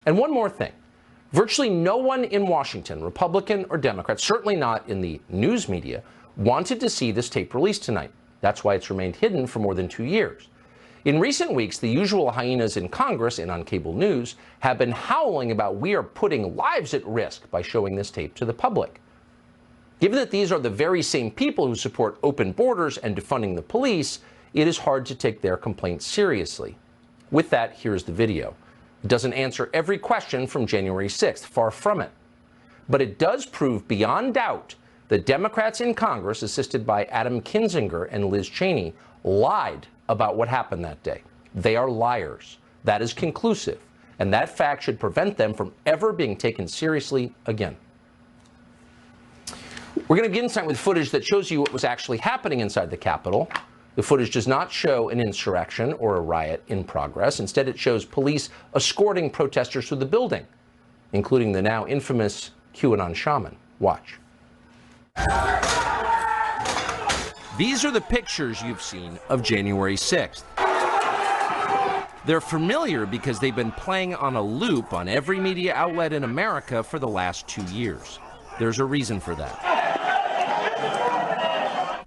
And one more thing. Virtually no one in Washington, Republican or Democrat, certainly not in the news media, wanted to see this tape released tonight. That's why it's remained hidden for more than 2 years. In recent weeks, the usual hyenas in Congress and on cable news have been howling about we are putting lives at risk by showing this tape to the public. Given that these are the very same people who support open borders and defunding the police, it is hard to take their complaints seriously. With that, here's the video. It doesn't answer every question from January 6th, far from it. But it does prove beyond doubt that Democrats in Congress, assisted by Adam Kinzinger and Liz Cheney, lied about what happened that day. They are liars. That is conclusive. And that fact should prevent them from ever being taken seriously again. We're going to begin tonight with footage that shows you what was actually happening inside the Capitol. The footage does not show an insurrection or a riot in progress. Instead, it shows police escorting protesters through the building, including the now infamous QAnon Shaman. Watch. These are the pictures you've seen of January 6th. They're familiar because they've been playing on a loop on every media outlet in America for the last 2 years. There's a reason for that.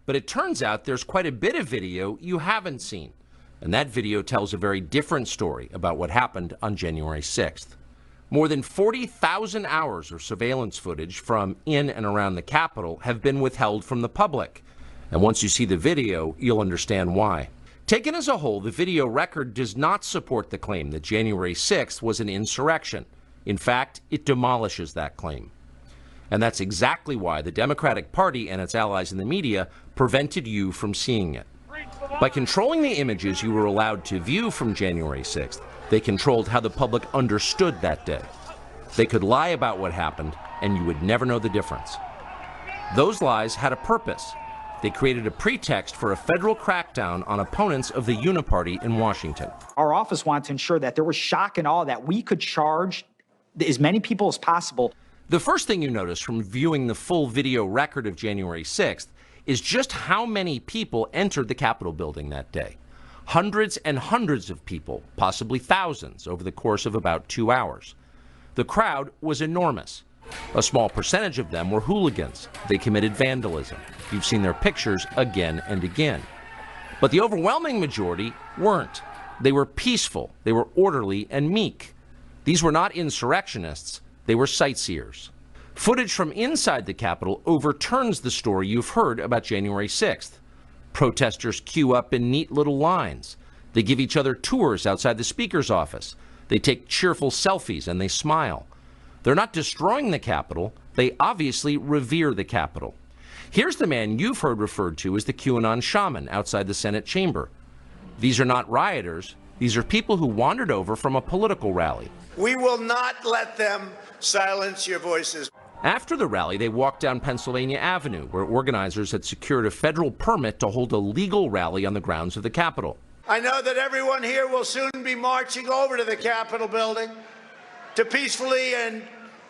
But it turns out there's quite a bit of video you haven't seen. And that video tells a very different story about what happened on January 6th. More than 40,000 hours of surveillance footage from in and around the Capitol have been withheld from the public. And once you see the video, you'll understand why. Taken as a whole, the video record does not support the claim that January 6th was an insurrection. In fact, it demolishes that claim. And that's exactly why the Democratic Party and its allies in the media prevented you from seeing it. By controlling the images you were allowed to view from January 6th, they controlled how the public understood that day. They could lie about what happened, and you would never know the difference. Those lies had a purpose. They created a pretext for a federal crackdown on opponents of the Uniparty in Washington. Our office wanted to ensure that there was shock and awe, that we could charge as many people as possible. The first thing you notice from viewing the full video record of January 6th is just how many people entered the Capitol building that day. Hundreds and hundreds of people, possibly thousands, over the course of about 2 hours. The crowd was enormous. A small percentage of them were hooligans. They committed vandalism. You've seen their pictures again and again. But the overwhelming majority weren't. They were peaceful. They were orderly and meek. These were not insurrectionists. They were sightseers. Footage from inside the Capitol overturns the story you've heard about January 6th. Protesters queue up in neat little lines. They give each other tours outside the Speaker's office. They take cheerful selfies and they smile. They're not destroying the Capitol. They obviously revere the Capitol. Here's the man you've heard referred to as the QAnon Shaman outside the Senate chamber. These are not rioters. These are people who wandered over from a political rally. We will not let them silence your voices. After the rally, they walked down Pennsylvania Avenue, where organizers had secured a federal permit to hold a legal rally on the grounds of the Capitol. I know that everyone here will soon be marching over to the Capitol building to peacefully and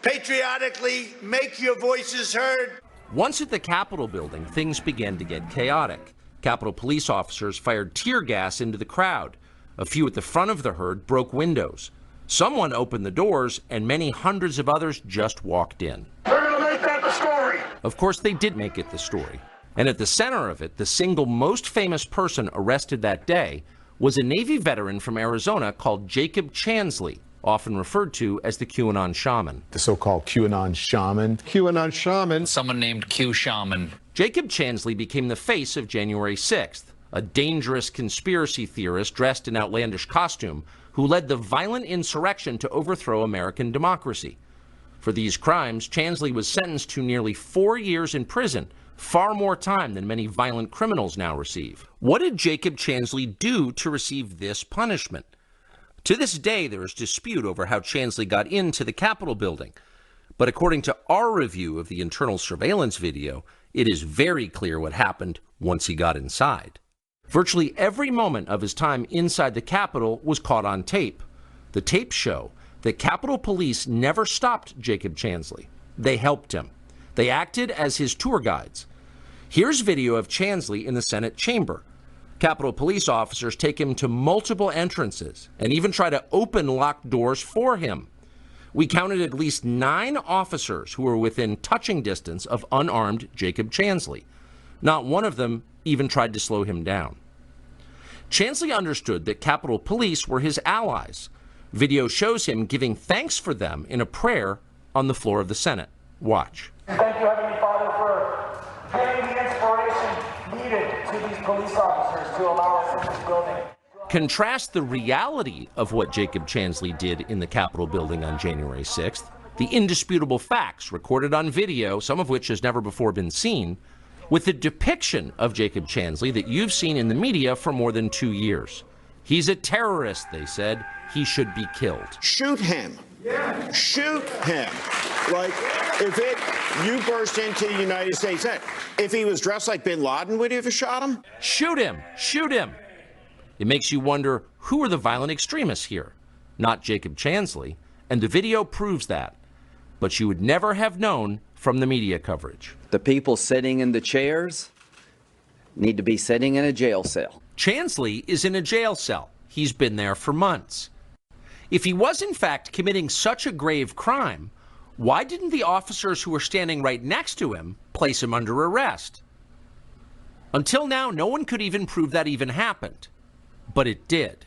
patriotically make your voices heard. Once at the Capitol building, things began to get chaotic. Capitol police officers fired tear gas into the crowd. A few at the front of the herd broke windows. Someone opened the doors, and many hundreds of others just walked in. They're going to make that the story. Of course, they did make it the story. And at the center of it, the single most famous person arrested that day was a Navy veteran from Arizona called Jacob Chansley, often referred to as the QAnon Shaman. The so-called QAnon Shaman. QAnon Shaman. Someone named Q Shaman. Jacob Chansley became the face of January 6th, a dangerous conspiracy theorist dressed in outlandish costume who led the violent insurrection to overthrow American democracy. For these crimes, Chansley was sentenced to nearly 4 years in prison, far more time than many violent criminals now receive. What did Jacob Chansley do to receive this punishment? To this day, there is dispute over how Chansley got into the Capitol building. But according to our review of the internal surveillance video, it is very clear what happened once he got inside. Virtually every moment of his time inside the Capitol was caught on tape. The tapes show that Capitol Police never stopped Jacob Chansley. They helped him. They acted as his tour guides. Here's video of Chansley in the Senate chamber. Capitol Police officers take him to multiple entrances and even try to open locked doors for him. We counted at least 9 officers who were within touching distance of unarmed Jacob Chansley. Not one of them even tried to slow him down. Chansley understood that Capitol Police were his allies. Video shows him giving thanks for them in a prayer on the floor of the Senate. Watch. Thank you, Heavenly Father, for giving the inspiration needed to these police officers to allow us in this building. Contrast the reality of what Jacob Chansley did in the Capitol building on January 6th, the indisputable facts recorded on video, some of which has never before been seen, with the depiction of Jacob Chansley that you've seen in the media for more than 2 years. He's a terrorist, they said. He should be killed. Shoot him. Shoot him. Like, you burst into the United States, if he was dressed like bin Laden, would you have shot him? Shoot him. Shoot him. It makes you wonder, who are the violent extremists here? Not Jacob Chansley, and the video proves that. But you would never have known from the media coverage. The people sitting in the chairs need to be sitting in a jail cell. Chansley is in a jail cell. He's been there for months. If he was in fact committing such a grave crime, why didn't the officers who were standing right next to him place him under arrest? Until now, no one could even prove that even happened. But it did.